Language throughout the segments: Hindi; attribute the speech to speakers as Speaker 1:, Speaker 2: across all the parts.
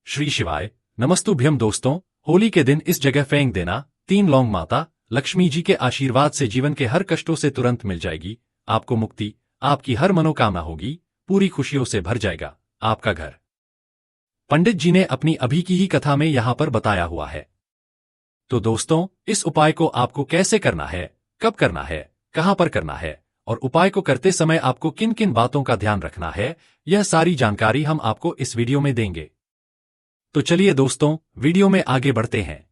Speaker 1: श्री शिवाय नमस्तुभ्यम दोस्तों, होली के दिन इस जगह फेंक देना 3 लौंग माता लक्ष्मी जी के आशीर्वाद से जीवन के हर कष्टों से तुरंत मिल जाएगी। आपको मुक्ति, आपकी हर मनोकामना होगी, पूरी खुशियों से भर जाएगा आपका घर। पंडित जी ने अपनी अभी की ही कथा में यहां पर बताया हुआ है। तो दोस्तों, इस उपाय को आपको कैसे करना है, कब करना है, कहां पर करना है और उपाय को करते समय आपको किन किन बातों का ध्यान रखना है, यह सारी जानकारी हम आपको इस वीडियो में देंगे। तो चलिए दोस्तों, वीडियो में आगे बढ़ते हैं।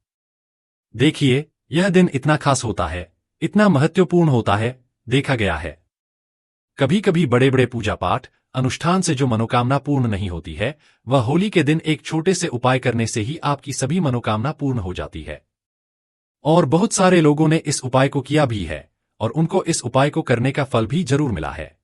Speaker 1: देखिए, यह दिन इतना खास होता है, इतना महत्वपूर्ण होता है, देखा गया है कभी कभी बड़े बड़े पूजा पाठ अनुष्ठान से जो मनोकामना पूर्ण नहीं होती है, वह होली के दिन एक छोटे से उपाय करने से ही आपकी सभी मनोकामना पूर्ण हो जाती है। और बहुत सारे लोगों ने इस उपाय को किया भी है और उनको इस उपाय को करने का फल भी जरूर मिला है।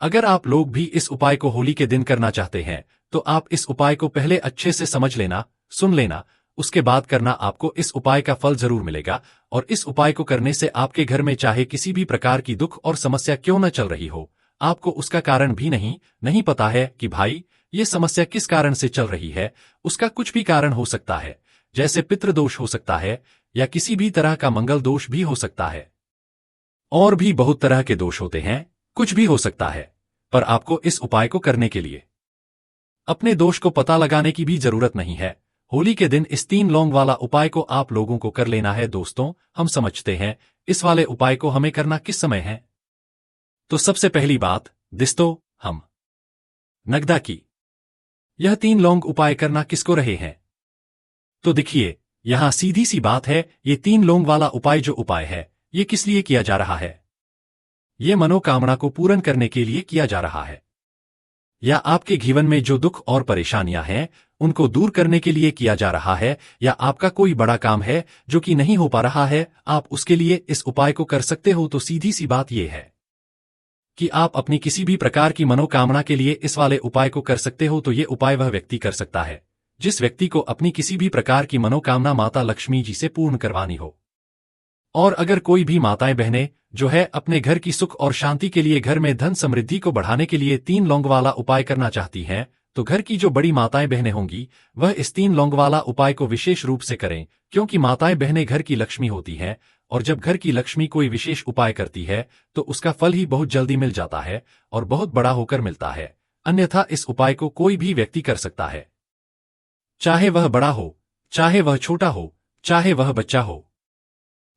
Speaker 1: अगर आप लोग भी इस उपाय को होली के दिन करना चाहते हैं, तो आप इस उपाय को पहले अच्छे से समझ लेना, सुन लेना, उसके बाद करना। आपको इस उपाय का फल जरूर मिलेगा और इस उपाय को करने से आपके घर में चाहे किसी भी प्रकार की दुख और समस्या क्यों न चल रही हो, आपको उसका कारण भी नहीं पता है कि भाई ये समस्या किस कारण से चल रही है। उसका कुछ भी कारण हो सकता है, जैसे पितृदोष हो सकता है या किसी भी तरह का मंगल दोष भी हो सकता है, और भी बहुत तरह के दोष होते हैं, कुछ भी हो सकता है। पर आपको इस उपाय को करने के लिए अपने दोष को पता लगाने की भी जरूरत नहीं है। होली के दिन इस 3 लौंग वाला उपाय को आप लोगों को कर लेना है। दोस्तों, हम समझते हैं इस वाले उपाय को हमें करना किस समय है। तो सबसे पहली बात, दोस्तों, हम नगदा की यह 3 लौंग उपाय करना किसको रहे हैं। तो देखिए, यहां सीधी सी बात है, ये 3 लौंग वाला उपाय जो उपाय है, ये किस लिए किया जा रहा है। ये मनोकामना को पूर्ण करने के लिए किया जा रहा है, या आपके जीवन में जो दुख और परेशानियां हैं उनको दूर करने के लिए किया जा रहा है, या आपका कोई बड़ा काम है जो कि नहीं हो पा रहा है, आप उसके लिए इस उपाय को कर सकते हो। तो सीधी सी बात यह है कि आप अपनी किसी भी प्रकार की मनोकामना के लिए इस वाले उपाय को कर सकते हो। तो ये उपाय वह व्यक्ति कर सकता है जिस व्यक्ति को अपनी किसी भी प्रकार की मनोकामना माता लक्ष्मी जी से पूर्ण करवानी हो। और अगर कोई भी माताएं बहनें जो है अपने घर की सुख और शांति के लिए, घर में धन समृद्धि को बढ़ाने के लिए 3 लौंग वाला उपाय करना चाहती हैं, तो घर की जो बड़ी माताएं बहनें होंगी वह इस 3 लौंग वाला उपाय को विशेष रूप से करें, क्योंकि माताएं बहनें घर की लक्ष्मी होती हैं और जब घर की लक्ष्मी कोई विशेष उपाय करती है तो उसका फल ही बहुत जल्दी मिल जाता है और बहुत बड़ा होकर मिलता है। अन्यथा इस उपाय को कोई भी व्यक्ति कर सकता है, चाहे वह बड़ा हो, चाहे वह छोटा हो, चाहे वह बच्चा हो।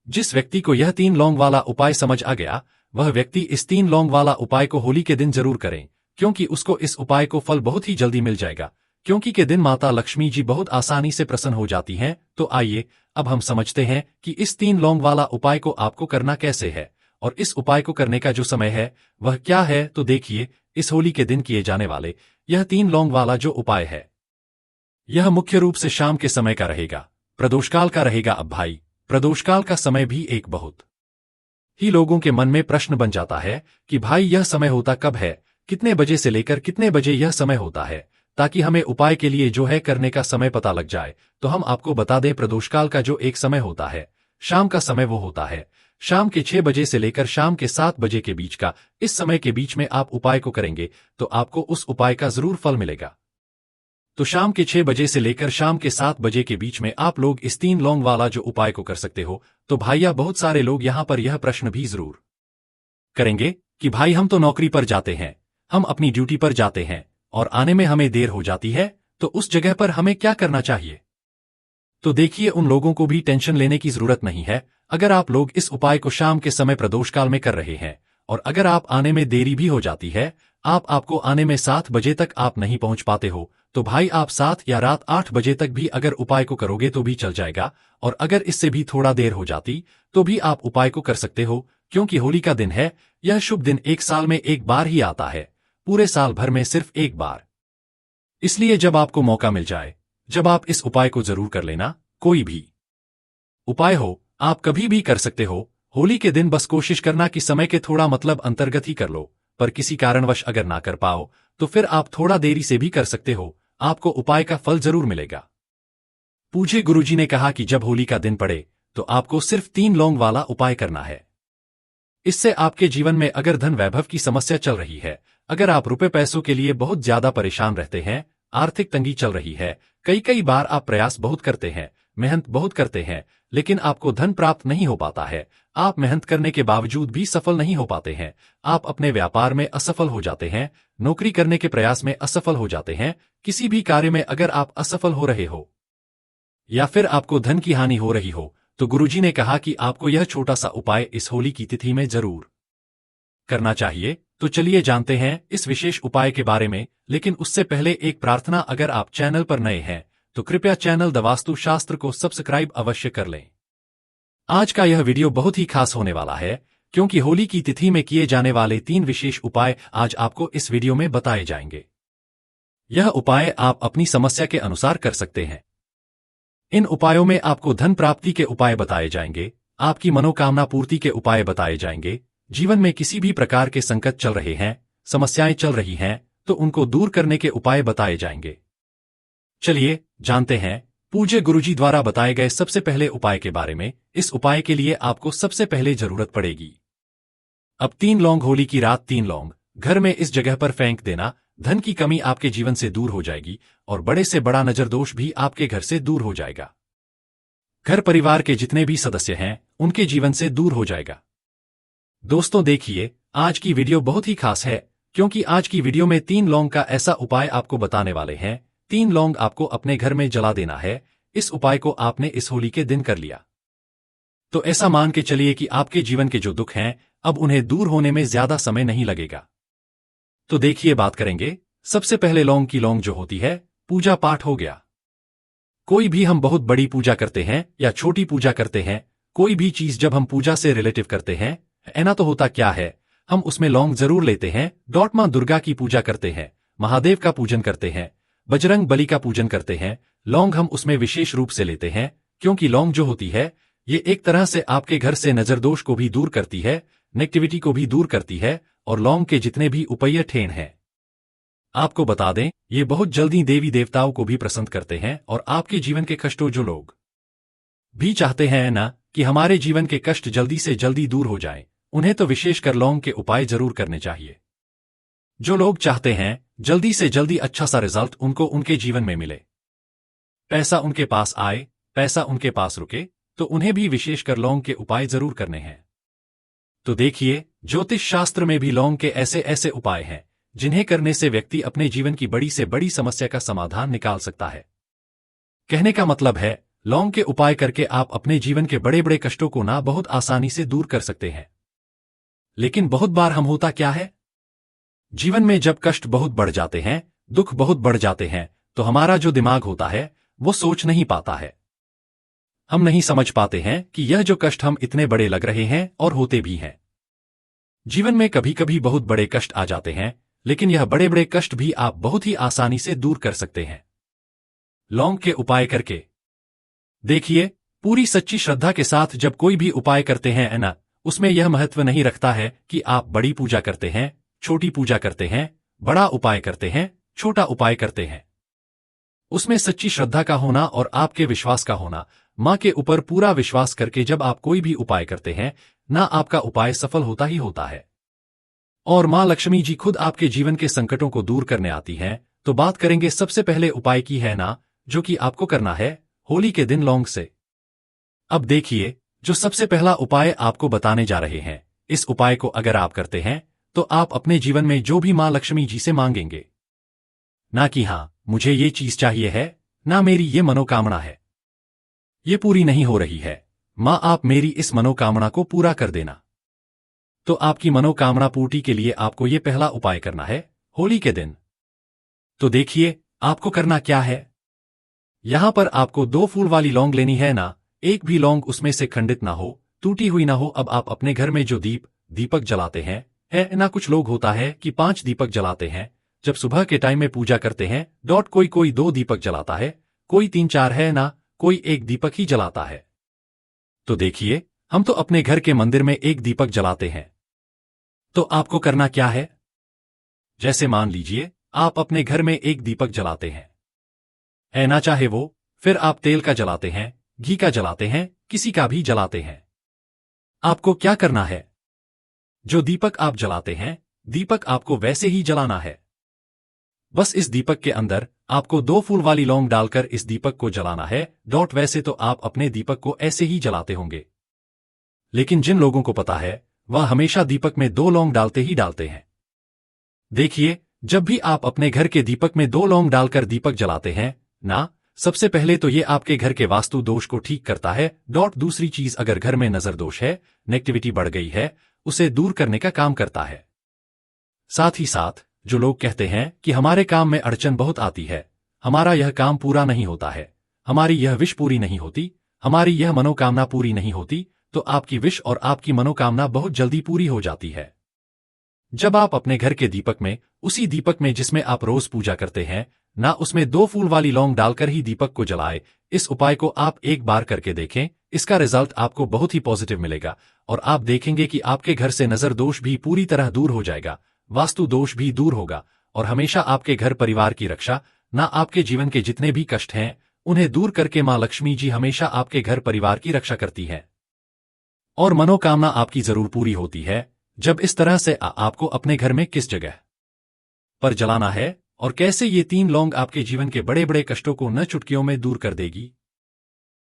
Speaker 1: जिस व्यक्ति को यह 3 लौंग वाला उपाय समझ आ गया, वह व्यक्ति इस 3 लौंग वाला उपाय को होली के दिन जरूर करें, क्योंकि उसको इस उपाय को फल बहुत ही जल्दी मिल जाएगा। क्योंकि के दिन माता लक्ष्मी जी बहुत आसानी से प्रसन्न हो जाती हैं। तो आइए अब हम समझते हैं कि इस 3 लौंग वाला उपाय को आपको करना कैसे है और इस उपाय को करने का जो समय है वह क्या है। तो देखिए, इस होली के दिन किए जाने वाले यह 3 लौंग वाला जो उपाय है, यह मुख्य रूप से शाम के समय का रहेगा, प्रदोषकाल का रहेगा। अब भाई, प्रदोषकाल का समय भी एक बहुत ही लोगों के मन में प्रश्न बन जाता है कि भाई यह समय होता कब है, कितने बजे से लेकर कितने बजे यह समय होता है, ताकि हमें उपाय के लिए जो है करने का समय पता लग जाए। तो हम आपको बता दें, प्रदोषकाल का जो एक समय होता है, शाम का समय, वो होता है शाम के 6 बजे से लेकर शाम के 7 बजे के बीच का। इस समय के बीच में आप उपाय को करेंगे तो आपको उस उपाय का जरूर फल मिलेगा। तो शाम के 6 बजे से लेकर शाम के 7 बजे के बीच में आप लोग इस 3 लौंग वाला जो उपाय को कर सकते हो। तो भाइया, बहुत सारे लोग यहां पर यह प्रश्न भी जरूर करेंगे कि भाई हम तो नौकरी पर जाते हैं, हम अपनी ड्यूटी पर जाते हैं और आने में हमें देर हो जाती है, तो उस जगह पर हमें क्या करना चाहिए। तो देखिए, उन लोगों को भी टेंशन लेने की जरूरत नहीं है। अगर आप लोग इस उपाय को शाम के समय प्रदोषकाल में कर रहे हैं और अगर आप आने में देरी भी हो जाती है, आपको आने में 7 बजे तक आप नहीं पहुंच पाते हो, तो भाई आप 7 या रात 8 बजे तक भी अगर उपाय को करोगे तो भी चल जाएगा। और अगर इससे भी थोड़ा देर हो जाती तो भी आप उपाय को कर सकते हो, क्योंकि होली का दिन है। यह शुभ दिन एक साल में एक बार ही आता है, पूरे साल भर में सिर्फ एक बार। इसलिए जब आपको मौका मिल जाए, जब आप इस उपाय को जरूर कर लेना। कोई भी उपाय हो, आप कभी भी कर सकते हो। होली के दिन बस कोशिश करना कि समय के थोड़ा मतलब अंतर्गत ही कर लो, पर किसी कारणवश अगर ना कर पाओ तो फिर आप थोड़ा देरी से भी कर सकते हो, आपको उपाय का फल जरूर मिलेगा। पूज्य गुरुजी ने कहा कि जब होली का दिन पड़े तो आपको सिर्फ 3 लौंग वाला उपाय करना है। इससे आपके जीवन में अगर धन वैभव की समस्या चल रही है, अगर आप रुपए पैसों के लिए बहुत ज्यादा परेशान रहते हैं, आर्थिक तंगी चल रही है। कई कई बार आप प्रयास बहुत करते हैं, मेहनत बहुत करते हैं, लेकिन आपको धन प्राप्त नहीं हो पाता है। आप मेहनत करने के बावजूद भी सफल नहीं हो पाते हैं। आप अपने व्यापार में असफल हो जाते हैं, नौकरी करने के प्रयास में असफल हो जाते हैं। किसी भी कार्य में अगर आप असफल हो रहे हो या फिर आपको धन की हानि हो रही हो, तो गुरुजी ने कहा कि आपको यह छोटा सा उपाय इस होली की तिथि में जरूर करना चाहिए। तो चलिए जानते हैं इस विशेष उपाय के बारे में, लेकिन उससे पहले एक प्रार्थना, अगर आप चैनल पर नए हैं तो कृपया चैनल द वास्तु शास्त्र को सब्सक्राइब अवश्य कर लें। आज का यह वीडियो बहुत ही खास होने वाला है, क्योंकि होली की तिथि में किए जाने वाले 3 विशेष उपाय आज आपको इस वीडियो में बताए जाएंगे। यह उपाय आप अपनी समस्या के अनुसार कर सकते हैं। इन उपायों में आपको धन प्राप्ति के उपाय बताए जाएंगे, आपकी मनोकामना पूर्ति के उपाय बताए जाएंगे। जीवन में किसी भी प्रकार के संकट चल रहे हैं, समस्याएं चल रही हैं, तो उनको दूर करने के उपाय बताए जाएंगे। चलिए जानते हैं पूज्य गुरुजी द्वारा बताए गए सबसे पहले उपाय के बारे में। इस उपाय के लिए आपको सबसे पहले जरूरत पड़ेगी अब 3 लौंग। होली की रात 3 लौंग घर में इस जगह पर फेंक देना। धन की कमी आपके जीवन से दूर हो जाएगी और बड़े से बड़ा नजर दोष भी आपके घर से दूर हो जाएगा। घर परिवार के जितने भी सदस्य हैं उनके जीवन से दूर हो जाएगा। दोस्तों देखिए, आज की वीडियो बहुत ही खास है, क्योंकि आज की वीडियो में 3 लौंग का ऐसा उपाय आपको बताने वाले हैं। 3 लौंग आपको अपने घर में जला देना है। इस उपाय को आपने इस होली के दिन कर लिया तो ऐसा मान के चलिए कि आपके जीवन के जो दुख हैं अब उन्हें दूर होने में ज्यादा समय नहीं लगेगा। तो देखिए, बात करेंगे सबसे पहले लौंग की। लौंग जो होती है, पूजा पाठ हो गया। कोई भी हम बहुत बड़ी पूजा करते हैं या छोटी पूजा करते हैं, कोई भी चीज जब हम पूजा से रिलेटिव करते हैं, ऐना तो होता क्या है, हम उसमें लौंग जरूर लेते हैं। मां दुर्गा की पूजा करते हैं, महादेव का पूजन करते हैं, बजरंग बली का पूजन करते हैं। लौंग हम उसमें विशेष रूप से लेते हैं, क्योंकि लौंग जो होती है ये एक तरह से आपके घर से नजरदोष को भी दूर करती है, नेगेटिविटी को भी दूर करती है। और लौंग के जितने भी उपाय ठेन हैं, आपको बता दें, ये बहुत जल्दी देवी देवताओं को भी प्रसन्न करते हैं। और आपके जीवन के कष्टों, जो लोग भी चाहते हैं ना कि हमारे जीवन के कष्ट जल्दी से जल्दी दूर हो जाएं, उन्हें तो विशेषकर लौंग के उपाय जरूर करने चाहिए। जो लोग चाहते हैं जल्दी से जल्दी अच्छा सा रिजल्ट उनको उनके जीवन में मिले, पैसा उनके पास आए, पैसा उनके पास रुके, तो उन्हें भी विशेषकर लौंग के उपाय जरूर करने हैं। तो देखिए, ज्योतिष शास्त्र में भी लौंग के ऐसे ऐसे उपाय हैं जिन्हें करने से व्यक्ति अपने जीवन की बड़ी से बड़ी समस्या का समाधान निकाल सकता है। कहने का मतलब है, लौंग के उपाय करके आप अपने जीवन के बड़े बड़े कष्टों को ना बहुत आसानी से दूर कर सकते हैं। लेकिन बहुत बार हम होता क्या है, जीवन में जब कष्ट बहुत बढ़ जाते हैं, दुख बहुत बढ़ जाते हैं, तो हमारा जो दिमाग होता है वो सोच नहीं पाता है। हम नहीं समझ पाते हैं कि यह जो कष्ट हम इतने बड़े लग रहे हैं और होते भी हैं। जीवन में कभी कभी बहुत बड़े कष्ट आ जाते हैं, लेकिन यह बड़े बड़े कष्ट भी आप बहुत ही आसानी से दूर कर सकते हैं लौंग के उपाय करके। देखिए, पूरी सच्ची श्रद्धा के साथ जब कोई भी उपाय करते हैं ना, उसमें यह महत्व नहीं रखता है कि आप बड़ी पूजा करते हैं, छोटी पूजा करते हैं, बड़ा उपाय करते हैं, छोटा उपाय करते हैं। उसमें सच्ची श्रद्धा का होना और आपके विश्वास का होना। मां के ऊपर पूरा विश्वास करके जब आप कोई भी उपाय करते हैं ना, आपका उपाय सफल होता ही होता है। और मां लक्ष्मी जी खुद आपके जीवन के संकटों को दूर करने आती हैं। तो बात करेंगे सबसे पहले उपाय की है ना, जो कि आपको करना है होली के दिन लौंग से। अब देखिए, जो सबसे पहला उपाय आपको बताने जा रहे हैं, इस उपाय को अगर आप करते हैं तो आप अपने जीवन में जो भी मां लक्ष्मी जी से मांगेंगे, ना कि हां मुझे ये चीज चाहिए है, ना मेरी ये मनोकामना है, ये पूरी नहीं हो रही है, मां आप मेरी इस मनोकामना को पूरा कर देना। तो आपकी मनोकामना पूर्ति के लिए आपको ये पहला उपाय करना है होली के दिन। तो देखिए, आपको करना क्या है, यहां पर आपको 2 फूल वाली लौंग लेनी है ना, एक भी लौंग उसमें से खंडित ना हो, टूटी हुई ना हो। अब आप अपने घर में जो दीपक जलाते हैं है ना, कुछ लोग होता है कि 5 दीपक जलाते हैं जब सुबह के टाइम में पूजा करते हैं। कोई 2 दीपक जलाता है, कोई 3-4 है ना, कोई 1 दीपक ही जलाता है। तो देखिए, हम तो अपने घर के मंदिर में 1 दीपक जलाते हैं। तो आपको करना क्या है, जैसे मान लीजिए आप अपने घर में 1 दीपक जलाते हैं, है ना, चाहे वो फिर आप तेल का जलाते हैं, घी का जलाते हैं, किसी का भी जलाते हैं। आपको क्या करना है, जो दीपक आप जलाते हैं, दीपक आपको वैसे ही जलाना है। बस इस दीपक के अंदर आपको 2 फूल वाली लौंग डालकर इस दीपक को जलाना है। वैसे तो आप अपने दीपक को ऐसे ही जलाते होंगे, लेकिन जिन लोगों को पता है वह हमेशा दीपक में 2 लौंग डालते ही डालते हैं। देखिए, जब भी आप अपने घर के दीपक में 2 लौंग डालकर दीपक जलाते हैं ना, सबसे पहले तो ये आपके घर के वास्तु दोष को ठीक करता है। दूसरी चीज, अगर घर में नजर दोष है, नेगेटिविटी बढ़ गई है, उसे दूर करने का काम करता है। साथ ही साथ जो लोग कहते हैं कि हमारे काम में अड़चन बहुत आती है, हमारा यह काम पूरा नहीं होता है, हमारी यह विश पूरी नहीं होती, हमारी यह मनोकामना पूरी नहीं होती, तो आपकी विश और आपकी मनोकामना बहुत जल्दी पूरी हो जाती है। जब आप अपने घर के दीपक में, उसी दीपक में जिसमें आप रोज पूजा करते हैं ना, उसमें 2 फूल वाली लौंग डालकर ही दीपक को जलाए। इस उपाय को आप एक बार करके देखें, इसका रिजल्ट आपको बहुत ही पॉजिटिव मिलेगा और आप देखेंगे कि आपके घर से नजर दोष भी पूरी तरह दूर हो जाएगा, वास्तु दोष भी दूर होगा और हमेशा आपके घर परिवार की रक्षा, ना आपके जीवन के जितने भी कष्ट हैं उन्हें दूर करके मां लक्ष्मी जी हमेशा आपके घर परिवार की रक्षा करती है और मनोकामना आपकी जरूर पूरी होती है। जब इस तरह से आपको अपने घर में किस जगह पर जलाना है और कैसे ये 3 लौंग आपके जीवन के बड़े बड़े कष्टों को न चुटकियों में दूर कर देगी।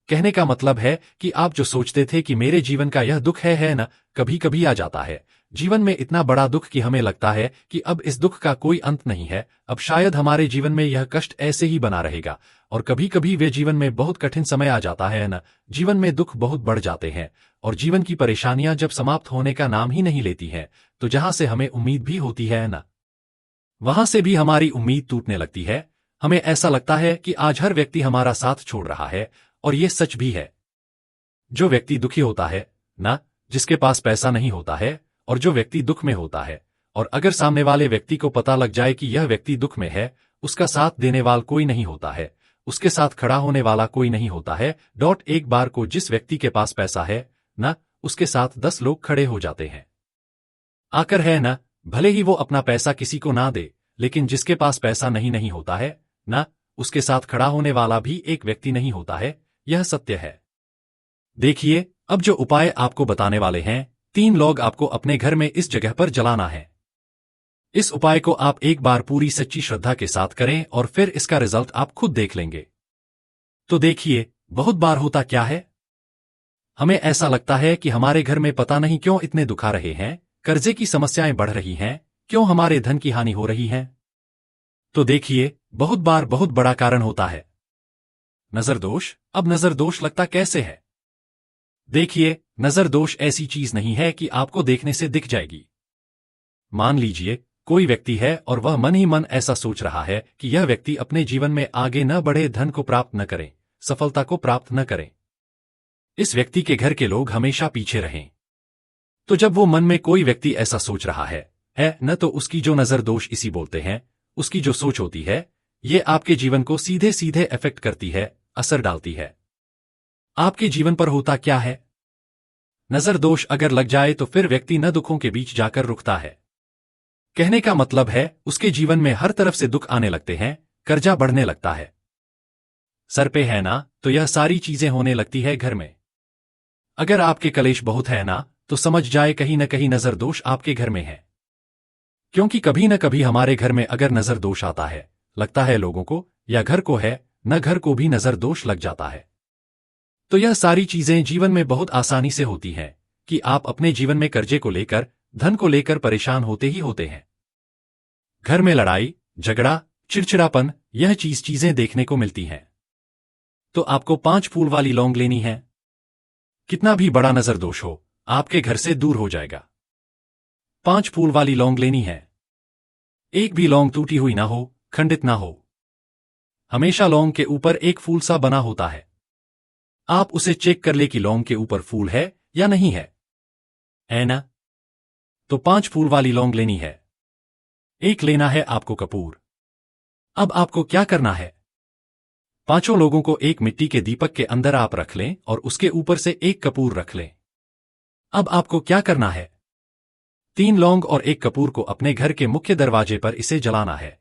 Speaker 1: कहने का मतलब है कि आप जो सोचते थे कि मेरे जीवन का यह दुख है ना, कभी कभी आ जाता है जीवन में इतना बड़ा दुख कि हमें लगता है कि अब इस दुख का कोई अंत नहीं है, अब शायद हमारे जीवन में यह कष्ट ऐसे ही बना रहेगा। और कभी कभी वे जीवन में बहुत कठिन समय आ जाता है ना, जीवन में दुख बहुत बढ़ जाते हैं और जीवन की परेशानियां जब समाप्त होने का नाम ही नहीं लेती हैं, तो जहां से हमें उम्मीद भी होती है ना, वहां से भी हमारी उम्मीद टूटने लगती है। हमें ऐसा लगता है कि आज हर व्यक्ति हमारा साथ छोड़ रहा है और ये सच भी है। जो व्यक्ति दुखी होता है ना, जिसके पास पैसा नहीं होता है, और जो व्यक्ति दुख में होता है, और अगर सामने वाले व्यक्ति को पता लग जाए कि यह व्यक्ति दुख में है, उसका साथ देने वाला कोई नहीं होता है, उसके साथ खड़ा होने वाला कोई नहीं होता है। एक बार को जिस व्यक्ति के पास पैसा है ना, उसके साथ 10 लोग खड़े हो जाते हैं आकर, है ना, भले ही वो अपना पैसा किसी को ना दे, लेकिन जिसके पास पैसा नहीं होता है ना, उसके साथ खड़ा होने वाला भी एक व्यक्ति नहीं होता है। यह सत्य है। देखिए, अब जो उपाय आपको बताने वाले हैं, 3 लौंग आपको अपने घर में इस जगह पर जलाना है। इस उपाय को आप एक बार पूरी सच्ची श्रद्धा के साथ करें और फिर इसका रिजल्ट आप खुद देख लेंगे। तो देखिए, बहुत बार होता क्या है, हमें ऐसा लगता है कि हमारे घर में पता नहीं क्यों इतने दुख आ रहे हैं, कर्जे की समस्याएं बढ़ रही हैं, क्यों हमारे धन की हानि हो रही है। तो देखिए, बहुत बार बहुत बड़ा कारण होता है नजर दोष। अब नजर दोष लगता कैसे है? देखिए, नजर दोष ऐसी चीज नहीं है कि आपको देखने से दिख जाएगी। मान लीजिए कोई व्यक्ति है और वह मन ही मन ऐसा सोच रहा है कि यह व्यक्ति अपने जीवन में आगे न बढ़े, धन को प्राप्त न करे, सफलता को प्राप्त न करे, इस व्यक्ति के घर के लोग हमेशा पीछे रहें। तो जब वो मन में कोई व्यक्ति ऐसा सोच रहा है न, तो उसकी जो नजर दोष इसी बोलते हैं, उसकी जो सोच होती है, ये आपके जीवन को सीधे सीधे इफेक्ट करती है, असर डालती है। आपके जीवन पर होता क्या है, नजर दोष अगर लग जाए तो फिर व्यक्ति न दुखों के बीच जाकर रुकता है। कहने का मतलब है उसके जीवन में हर तरफ से दुख आने लगते हैं, कर्जा बढ़ने लगता है, सर पे है ना, तो यह सारी चीजें होने लगती है घर में। अगर आपके कलेश बहुत है ना, तो समझ जाए कहीं न कहीं नजर दोष आपके घर में है। क्योंकि कभी न कभी हमारे घर में अगर नजर दोष आता है, लगता है लोगों को या घर को है न, घर को भी नजर दोष लग जाता है। तो यह सारी चीजें जीवन में बहुत आसानी से होती हैं कि आप अपने जीवन में कर्जे को लेकर, धन को लेकर परेशान होते ही होते हैं। घर में लड़ाई झगड़ा, चिड़चिड़ापन, यह चीजें देखने को मिलती हैं। तो आपको 5 फूल वाली लौंग लेनी है। कितना भी बड़ा नजर दोष हो, आपके घर से दूर हो जाएगा। 5 फूल वाली लौंग लेनी है। एक भी लौंग टूटी हुई ना हो, खंडित ना हो। हमेशा लौंग के ऊपर एक फूल सा बना होता है। आप उसे चेक कर ले कि लौंग के ऊपर फूल है या नहीं है ना? तो 5 फूल वाली लौंग लेनी है। एक लेना है आपको कपूर। अब आपको क्या करना है, 5 लोगों को एक मिट्टी के दीपक के अंदर आप रख लें और उसके ऊपर से एक कपूर रख लें। अब आपको क्या करना है, 3 लौंग और एक कपूर को अपने घर के मुख्य दरवाजे पर इसे जलाना है।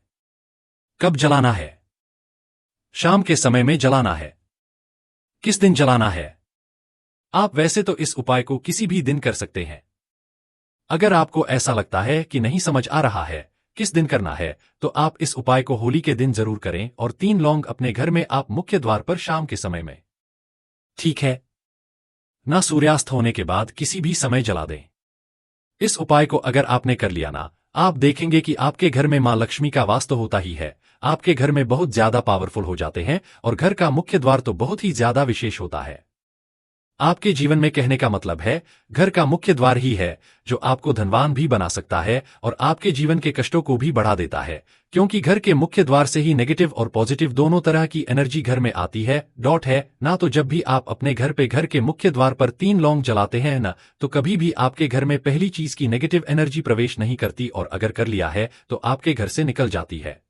Speaker 1: कब जलाना है? शाम के समय में जलाना है। किस दिन जलाना है? आप वैसे तो इस उपाय को किसी भी दिन कर सकते हैं। अगर आपको ऐसा लगता है कि नहीं समझ आ रहा है किस दिन करना है, तो आप इस उपाय को होली के दिन जरूर करें और 3 लौंग अपने घर में आप मुख्य द्वार पर शाम के समय में, ठीक है, ना सूर्यास्त होने के बाद किसी भी समय जला दें। इस उपाय को अगर आपने कर लिया ना, आप देखेंगे कि आपके घर में मां लक्ष्मी का वास तो होता ही है, आपके घर में बहुत ज्यादा पावरफुल हो जाते हैं और घर का मुख्य द्वार तो बहुत ही ज्यादा विशेष होता है। आपके जीवन में कहने का मतलब है, घर का मुख्य द्वार ही है जो आपको धनवान भी बना सकता है और आपके जीवन के कष्टों को भी बढ़ा देता है, क्योंकि घर के मुख्य द्वार से ही नेगेटिव और पॉजिटिव दोनों तरह की एनर्जी घर में आती है। डॉट है ना, तो जब भी आप अपने घर पे घर के मुख्य द्वार पर 3 लौंग जलाते हैं ना, तो कभी भी आपके घर में पहली चीज की नेगेटिव एनर्जी प्रवेश नहीं करती, और अगर कर लिया है तो आपके घर से निकल जाती है।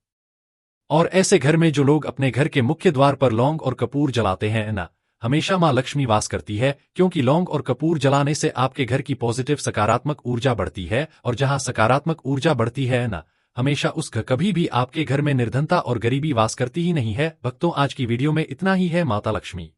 Speaker 1: और ऐसे घर में जो लोग अपने घर के मुख्य द्वार पर लौंग और कपूर जलाते हैं ना, हमेशा मां लक्ष्मी वास करती है, क्योंकि लौंग और कपूर जलाने से आपके घर की पॉजिटिव सकारात्मक ऊर्जा बढ़ती है, और जहां सकारात्मक ऊर्जा बढ़ती है ना, हमेशा उस घर कभी भी आपके घर में निर्धनता और गरीबी वास करती ही नहीं है। भक्तों, आज की वीडियो में इतना ही है। माता लक्ष्मी